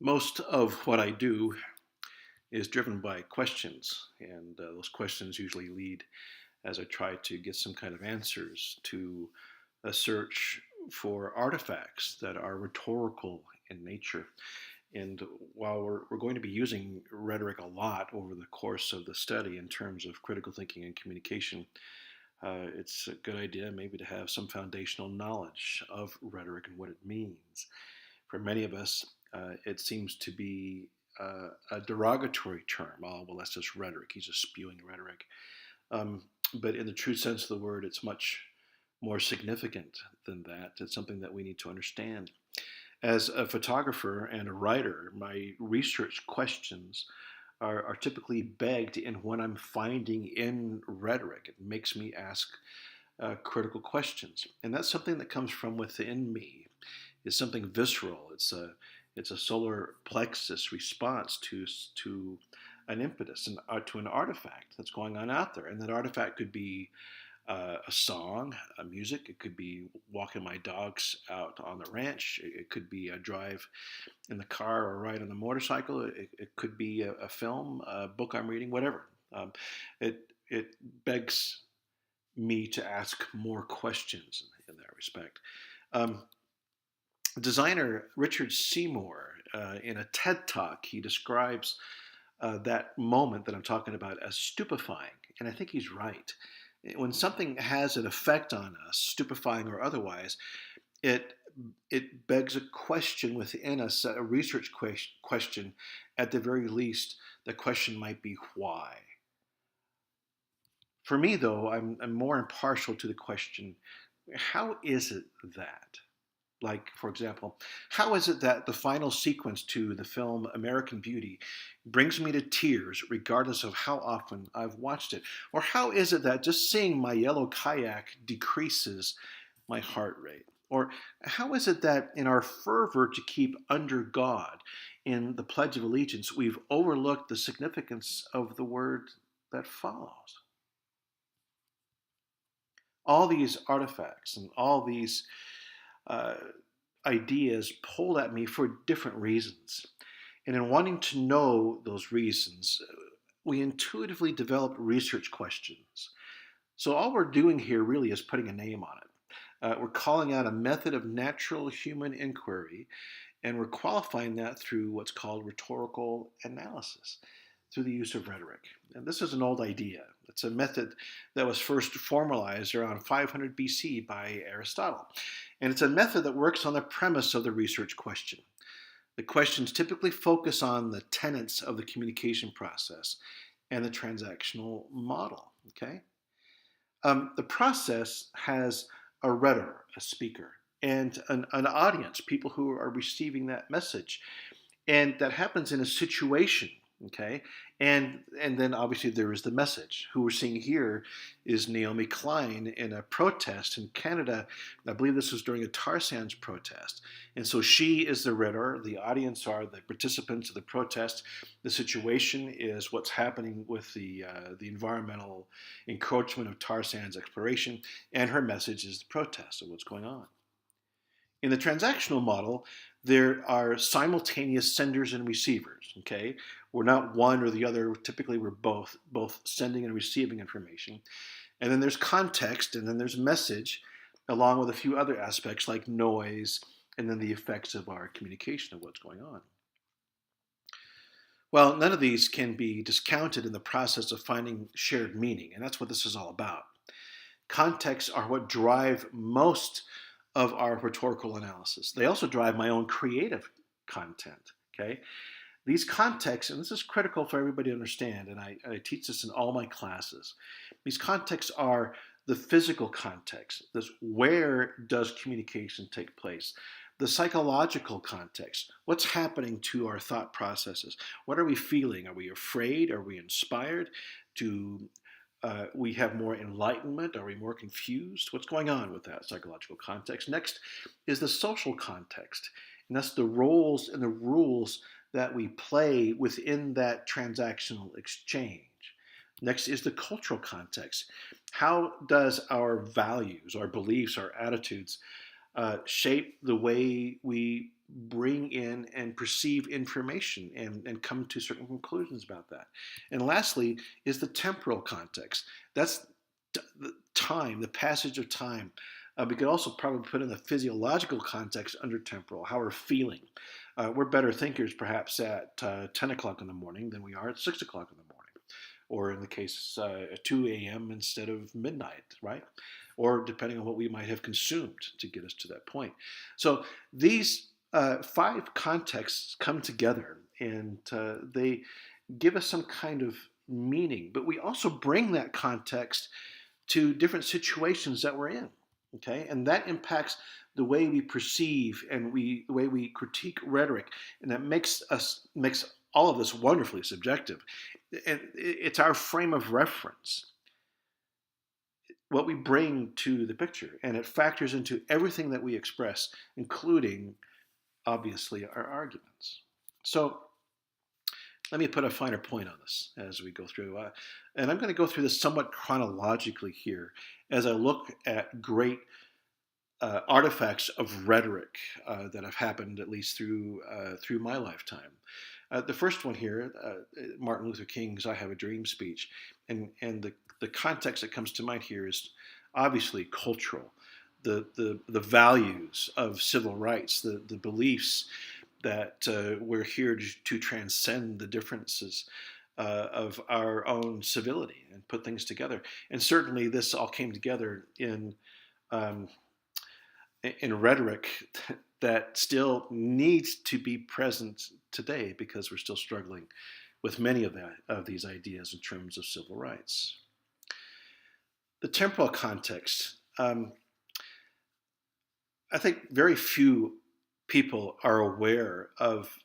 Most of what I do is driven by questions, and those questions usually lead as I try to get some kind of answers to a search for artifacts that are rhetorical in nature. And while we're going to be using rhetoric a lot over the course of the study in terms of critical thinking and communication, it's a good idea maybe to have some foundational knowledge of rhetoric and what it means. For many of us, it seems to be a derogatory term. Oh, well, that's just rhetoric. He's just spewing rhetoric. But in the true sense of the word, it's much more significant than that. It's something that we need to understand. As a photographer and a writer, my research questions are typically begged in what I'm finding in rhetoric. It makes me ask critical questions, and that's something that comes from within me. It's something visceral. It's a solar plexus response to an impetus and to an artifact that's going on out there, and that artifact could be a song, a music. It could be walking my dogs out on the ranch. It could be a drive in the car or a ride on the motorcycle. It could be a film, a book I'm reading, whatever. It begs me to ask more questions in that respect. Um, Designer Richard Seymour, in a TED talk, he describes that moment that I'm talking about as stupefying, and I think he's right. When something has an effect on us, stupefying or otherwise, it it begs a question within us, a research question. At the very least, the question might be why. For me, though, I'm more impartial to the question: how is it that? Like, for example, how is it that the final sequence to the film American Beauty brings me to tears regardless of how often I've watched it? Or how is it that just seeing my yellow kayak decreases my heart rate? Or how is it that in our fervor to keep under God in the Pledge of Allegiance, we've overlooked the significance of the word that follows? All these artifacts and all these uh, ideas pulled at me for different reasons. And in wanting to know those reasons, we intuitively developed research questions. So all we're doing here really is putting a name on it. We're calling out a method of natural human inquiry, and we're qualifying that through what's called rhetorical analysis, through the use of rhetoric. And this is an old idea. It's a method that was first formalized around 500 BC by Aristotle. And it's a method that works on the premise of the research question. The questions typically focus on the tenets of the communication process and the transactional model. Okay, the process has a rhetor, a speaker, and an audience, people who are receiving that message, and that happens in a situation. Okay, and then obviously there is the message. Who we're seeing here is Naomi Klein in a protest in Canada. I believe this was during a tar sands protest, and so she is the rhetor. The audience are the participants of the protest. The situation is what's happening with the environmental encroachment of tar sands exploration, and her message is the protest of what's going on. In the transactional model, there are simultaneous senders and receivers. Okay, we're not one or the other. Typically, we're both sending and receiving information. And then there's context, and then there's message, along with a few other aspects like noise, and then the effects of our communication of what's going on. Well, none of these can be discounted in the process of finding shared meaning, and that's what this is all about. Contexts are what drive most of our rhetorical analysis. They also drive my own creative content. Okay, these contexts, and this is critical for everybody to understand, and I teach this in all my classes. These contexts are the physical context. This, where does communication take place? The psychological context. What's happening to our thought processes? What are we feeling? Are we afraid? Are we inspired? Do we have more enlightenment? Are we more confused? What's going on with that psychological context? Next is the social context, and that's the roles and the rules that we play within that transactional exchange. Next is the cultural context. How does our values, our beliefs, our attitudes shape the way we bring in and perceive information and come to certain conclusions about that. And lastly is the temporal context. That's the time, the passage of time. We could also probably put in the physiological context under temporal, how we're feeling. We're better thinkers perhaps at 10 o'clock in the morning than we are at 6 o'clock in the morning, or in the case, 2 a.m. instead of midnight, right? Or depending on what we might have consumed to get us to that point. So these five contexts come together and they give us some kind of meaning, but we also bring that context to different situations that we're in, okay? And that impacts the way we perceive and the way we critique rhetoric, and that makes all of this wonderfully subjective. And it's our frame of reference, what we bring to the picture, and it factors into everything that we express, including, obviously, our arguments. So let me put a finer point on this as we go through. And I'm going to go through this somewhat chronologically here as I look at great artifacts of rhetoric that have happened, at least through my lifetime. The first one here, Martin Luther King's "I Have a Dream" speech, and the context that comes to mind here is obviously cultural. The values of civil rights, the beliefs that we're here to transcend the differences of our own civility and put things together. And certainly this all came together in rhetoric that still needs to be present today, because we're still struggling with many of these ideas in terms of civil rights. The temporal context. I think very few people are aware of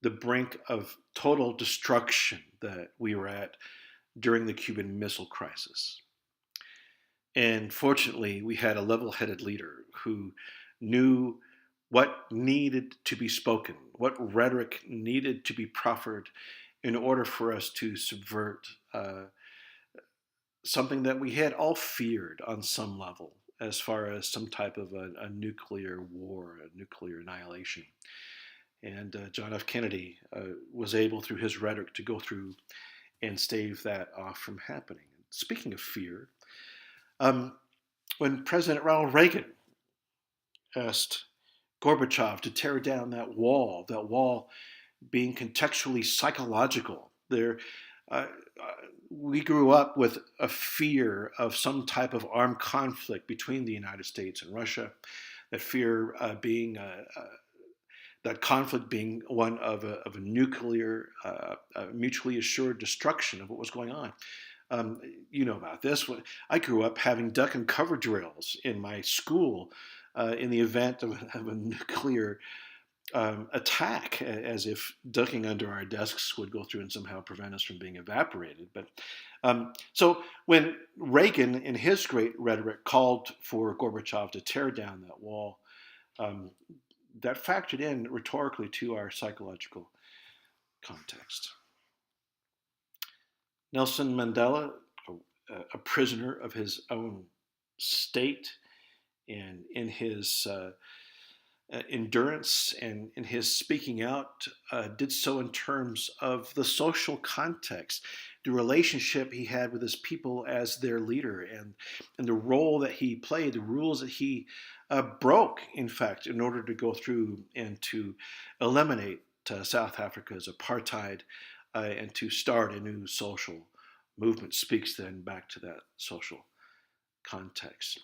the brink of total destruction that we were at during the Cuban Missile Crisis. And fortunately, we had a level-headed leader who knew what needed to be spoken, what rhetoric needed to be proffered in order for us to subvert something that we had all feared on some level, as far as some type of a nuclear war, a nuclear annihilation. And John F. Kennedy was able, through his rhetoric, to go through and stave that off from happening. Speaking of fear, when President Ronald Reagan asked Gorbachev to tear down that wall being contextually psychological, we grew up with a fear of some type of armed conflict between the United States and Russia, that fear being that conflict being one of a nuclear, mutually assured destruction of what was going on. You know about this. I grew up having duck and cover drills in my school in the event of a nuclear attack, as if ducking under our desks would go through and somehow prevent us from being evaporated. But so when Reagan, in his great rhetoric, called for Gorbachev to tear down that wall, that factored in rhetorically to our psychological context. Nelson Mandela, a prisoner of his own state, and in his endurance and in his speaking out, did so in terms of the social context, the relationship he had with his people as their leader, and the role that he played, the rules that he broke, in fact, in order to go through and to eliminate South Africa's apartheid and to start a new social movement. Speaks then back to that social context.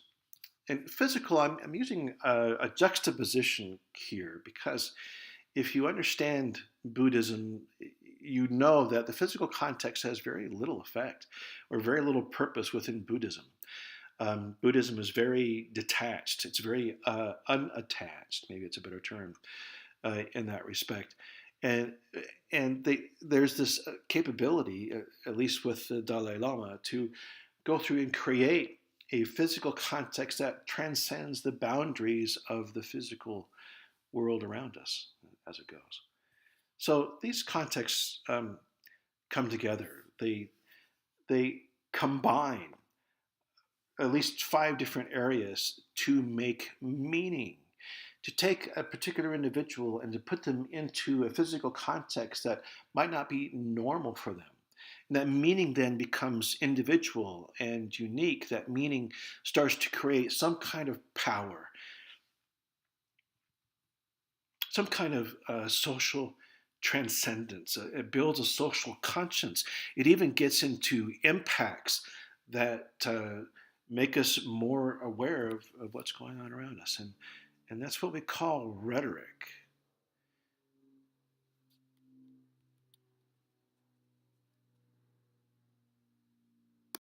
And physical, I'm using a juxtaposition here, because if you understand Buddhism, you know that the physical context has very little effect or very little purpose within Buddhism. Buddhism is very detached. It's very unattached. Maybe it's a better term in that respect. And there's this capability, at least with the Dalai Lama, to go through and create a physical context that transcends the boundaries of the physical world around us as it goes. So these contexts come together. They combine at least 5 different areas to make meaning, to take a particular individual and to put them into a physical context that might not be normal for them. And that meaning then becomes individual and unique. That meaning starts to create some kind of power, some kind of social transcendence. It builds a social conscience. It even gets into impacts that make us more aware of what's going on around us. And that's what we call rhetoric.